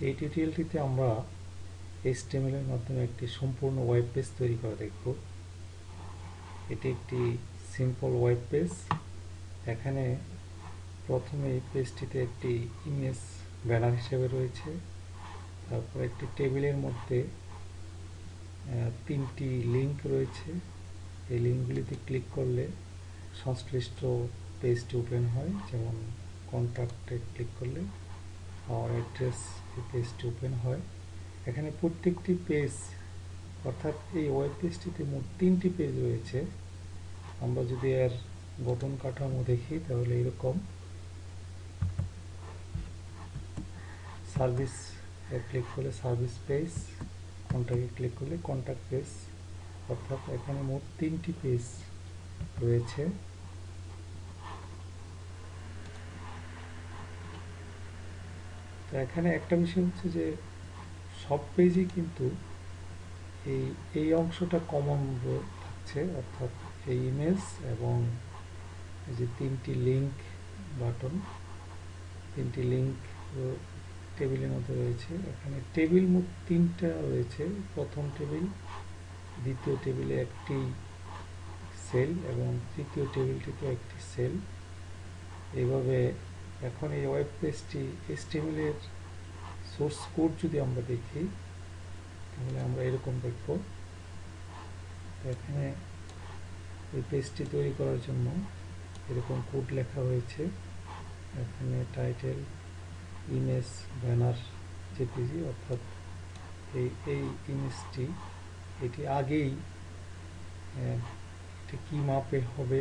এই টিউটোরিয়ালটিতে আমরা HTML এর মাধ্যমে একটি সম্পূর্ণ ওয়েব পেজ তৈরি করা দেখব। এটি একটি সিম্পল ওয়েব পেজ। এখানে প্রথমে এই পেজটিতে একটি ইমেজ ব্যানার হিসেবে রয়েছে, তারপর একটি টেবিলের মধ্যে তিনটি লিঙ্ক রয়েছে। এই লিঙ্কগুলিতে ক্লিক করলে সংশ্লিষ্ট পেজটি ওপেন হয়, যেমন কন্ট্যাক্টে ক্লিক করলে আমার অ্যাড্রেস এই পেজটি ওপেন হয়। এখানে প্রত্যেকটি পেজ, অর্থাৎ এই ওয়েব পেজটিতে মোট 3টি পেজ রয়েছে। আমরা যদি এর গঠন কাঠামো দেখি তাহলে এরকম সার্ভিস ক্লিক করলে সার্ভিস পেজ, কন্ট্যাক্টে ক্লিক করলে কন্ট্যাক্ট পেজ, অর্থাৎ এখানে মোট 3টি পেজ রয়েছে। তো এখানে একটা বিষয় হচ্ছে যে সব পেজই কিন্তু এই অংশটা কমন থাকছে, অর্থাৎ এই ইমেজ এবং এই যে তিনটি লিঙ্ক বাটন, তিনটি লিঙ্ক টেবিলের মধ্যে রয়েছে। এখানে টেবিল মোট 3টা রয়েছে। প্রথম টেবিল, দ্বিতীয় টেবিলে একটি সেল এবং তৃতীয় টেবিলটিতে একটি সেল। এইভাবে এখন এই ওয়েব পেজটি HTML এর সোর্স কোড যদি আমরা দেখি তাহলে আমরা এরকম দেখব। এখানে এই পেজটি তৈরি করার জন্য এরকম কোড লেখা হয়েছে। এখানে টাইটেল, ইমেজ, ব্যানার, জেপিজি, অর্থাৎ এই ইমেজটি এটি আগেই এটি কী মাপে হবে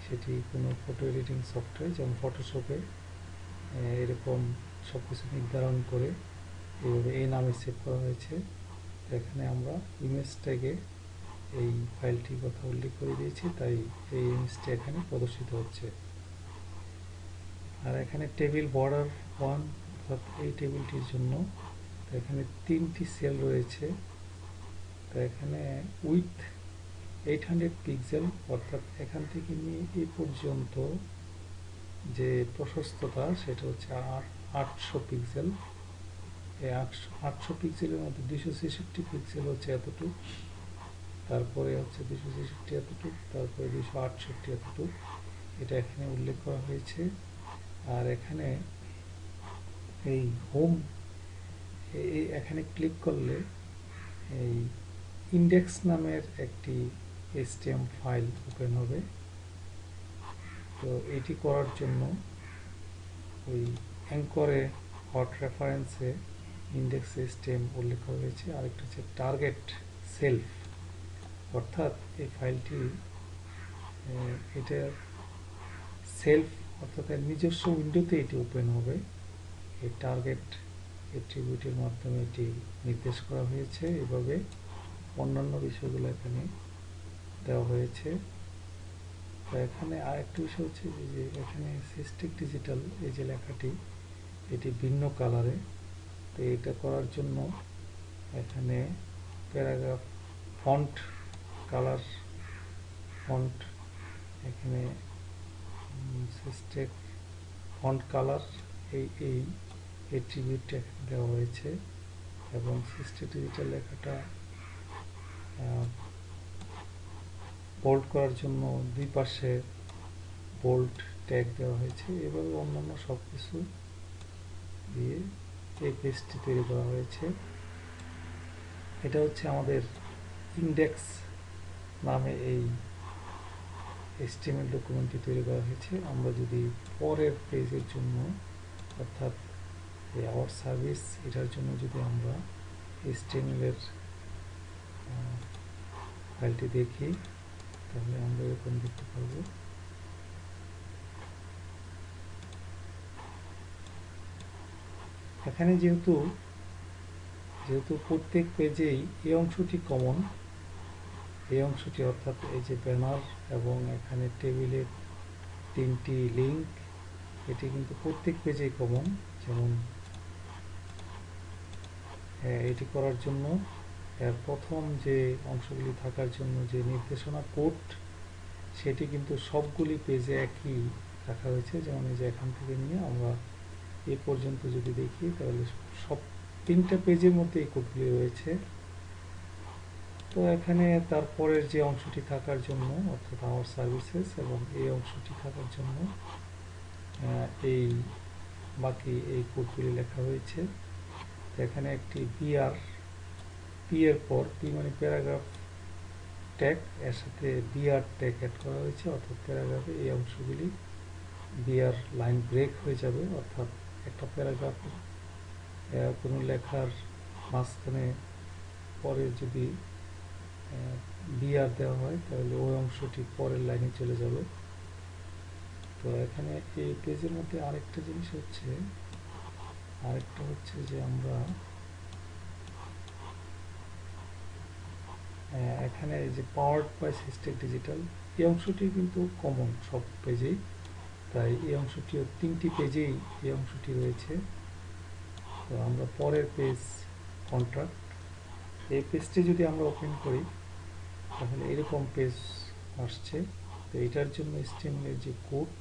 সেটি কোনো ফটো এডিটিং সফটওয়্যার যেমন ফটোশপে এরকম সব কিছু নির্ধারণ করে এইভাবে এই নামে সেভ করা হয়েছে। এখানে আমরা ইমেজটাকে এই ফাইলটির কথা উল্লেখ করে দিয়েছি, তাই এই ইমেজটি এখানে প্রদর্শিত হচ্ছে। আর এখানে টেবিল বর্ডার 1, অর্থাৎ এই টেবিলটির জন্য এখানে 3টি সেল রয়েছে। তো এখানে উইথ 800 পিক্সেল, অর্থাৎ এখান থেকে নিয়ে এই পর্যন্ত যে প্রশস্ততা সেটা হচ্ছে 800 পিক্সেল। এই 800 পিক্সেলের মধ্যে 266 পিক্সেল হচ্ছে এতটুকু, তারপরে হচ্ছে 266 এতটুকু, তারপরে 268 এতটুকু, এটা এখানে উল্লেখ করা হয়েছে। আর এখানে এই হোম, এখানে ক্লিক করলে এই ইন্ডেক্স নামের একটি HTML ফাইল ওপেন হবে। তো এটি করার জন্য ওই অ্যাঙ্করে হট রেফারেন্সে ইন্ডেক্স HTML উল্লেখ করা হয়েছে। আরেকটা হচ্ছে টার্গেট সেলফ, অর্থাৎ এই ফাইলটি এটা সেলফ, অর্থাৎ এর নিজস্ব উইন্ডোতে এটি ওপেন হবে। এই টার্গেট অ্যাট্রিবিউটের মাধ্যমে এটি নির্দেশ করা হয়েছে। এভাবে অন্যান্য বিষয়গুলো এখানে দেওয়া হয়েছে। তো এখানে আরেকটা বিষয় হচ্ছে যে এখানে সিস্টেক ডিজিটাল এই যে লেখাটি, এটি ভিন্ন কালারে। তো এটা করার জন্য এখানে প্যারাগ্রাফ ফন্ট কালার, ফন্ট এখানে সিস্টেক ফন্ট কালার এই অ্যাট্রিবিউটটা দেওয়া হয়েছে এবং সিস্টেক ডিজিটাল লেখাটা বোল্ড করার জন্য দুই পাশে বোল্ড ট্যাগ দেওয়া হয়েছে। এভাবে অন্যান্য সব কিছু দিয়ে এই পেজটি তৈরি করা হয়েছে। এটা হচ্ছে আমাদের ইন্ডেক্স নামে এই HTML ডকুমেন্টটি তৈরি করা হয়েছে। আমরা যদি পরের পেজের জন্য, অর্থাৎ এই আওয়ার সার্ভিস, এটার জন্য যদি আমরা HTML এর ফাইলটি দেখি তাহলে আমরা এরকম দেখতে পারবো। এখানে যেহেতু প্রত্যেক পেজেই এই অংশটি কমন, এই অংশটি অর্থাৎ এই যে ব্যানার এবং এখানে টেবিলের 3টি লিঙ্ক, এটি কিন্তু প্রত্যেক পেজেই কমন। যেমন এটি করার জন্য এর প্রথম যে অংশগুলি থাকার জন্য যে নির্দেশনা কোড, সেটি কিন্তু সবগুলি পেজে একই রাখা হয়েছে। যেমন এই যে এখান থেকে নিয়ে আমরা এ পর্যন্ত যদি দেখি তাহলে সব 3টা পেজের মধ্যে এই কোডগুলি রয়েছে। তো এখানে তারপরের যে অংশটি থাকার জন্য অর্থাৎ আওয়ার সার্ভিসেস এবং এই অংশটি থাকার জন্য এই বাকি এই কোডগুলি লেখা হয়েছে। তো এখানে একটি বিআর, পি এর পর, পি মানে প্যারাগ্রাফ ট্যাগ, এর সাথে বিআর ট্যাগ অ্যাড করা হয়েছে, অর্থাৎ প্যারাগ্রাফে এই অংশগুলি বিআর লাইন ব্রেক হয়ে যাবে, অর্থাৎ একটা প্যারাগ্রাফে কোনো লেখার মাঝখানে পরে যদি বিআর দেওয়া হয় তাহলে ওই অংশটি পরের লাইনে চলে যাবে। তো এখানে এই পেজের মধ্যে আরেকটা জিনিস হচ্ছে, যে আমরা এখানে এই যে পাওয়ার্ড বাই সিস্টেম ডিজিটাল এই অংশটি কিন্তু কমন সব পেজেই, তাই এই অংশটিও 3টি পেজেই এই অংশটি রয়েছে। তো আমরা পরের পেজ কন্ট্রাক্ট, এই পেজটি যদি আমরা ওপেন করি তাহলে এরকম পেজ আসছে। তো এটার জন্য HTML এর যে কোড,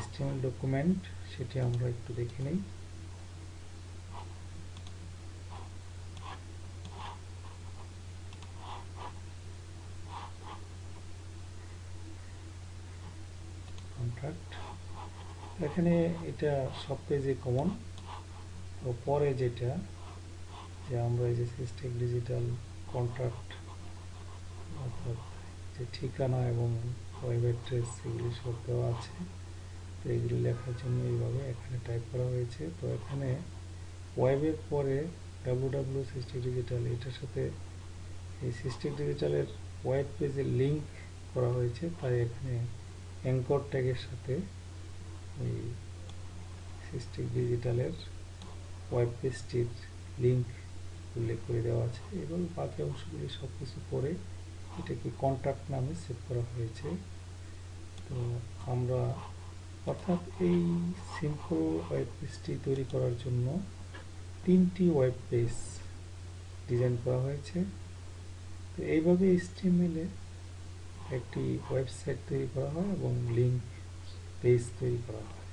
HTML ডকুমেন্ট, সেটি আমরা একটু দেখে নিই। কন্ট্রাক্ট, এখানে এটা সব পেজে কমন। তো পরে যেটা যে আমরা এই যে সিস্টেম ডিজিটাল কন্ট্রাক্ট, অর্থাৎ যে ঠিকানা এবং ওয়েব অ্যাড্রেস এগুলি সব দেওয়া আছে। তো এগুলি লেখার জন্য এইভাবে এখানে টাইপ করা হয়েছে। তো এখানে ওয়েবের পরে www সিস্টেম ডিজিটাল, এটার সাথে এই সিস্টেম ডিজিটালের ওয়েব পেজের লিঙ্ক করা হয়েছে, তাই এখানে অ্যাঙ্কর ট্যাগের সাথে এই সিস্টেম ডিজিটালের ওয়েব পেজটির লিঙ্ক উল্লেখ করে দেওয়া আছে এবং বাকি অংশগুলি সব কিছু করে এটাকে কন্ট্যাক্ট নামে সেভ করা হয়েছে। তো আমরা অর্থাৎ এই সিম্পল ওয়েব পেজটি তৈরি করার জন্য 3টি ওয়েব পেজ ডিজাইন করা হয়েছে। তো এইভাবে HTML এ একটি ওয়েবসাইট তৈরি করা হয় এবং লিঙ্ক পেজ তৈরি করা হয়।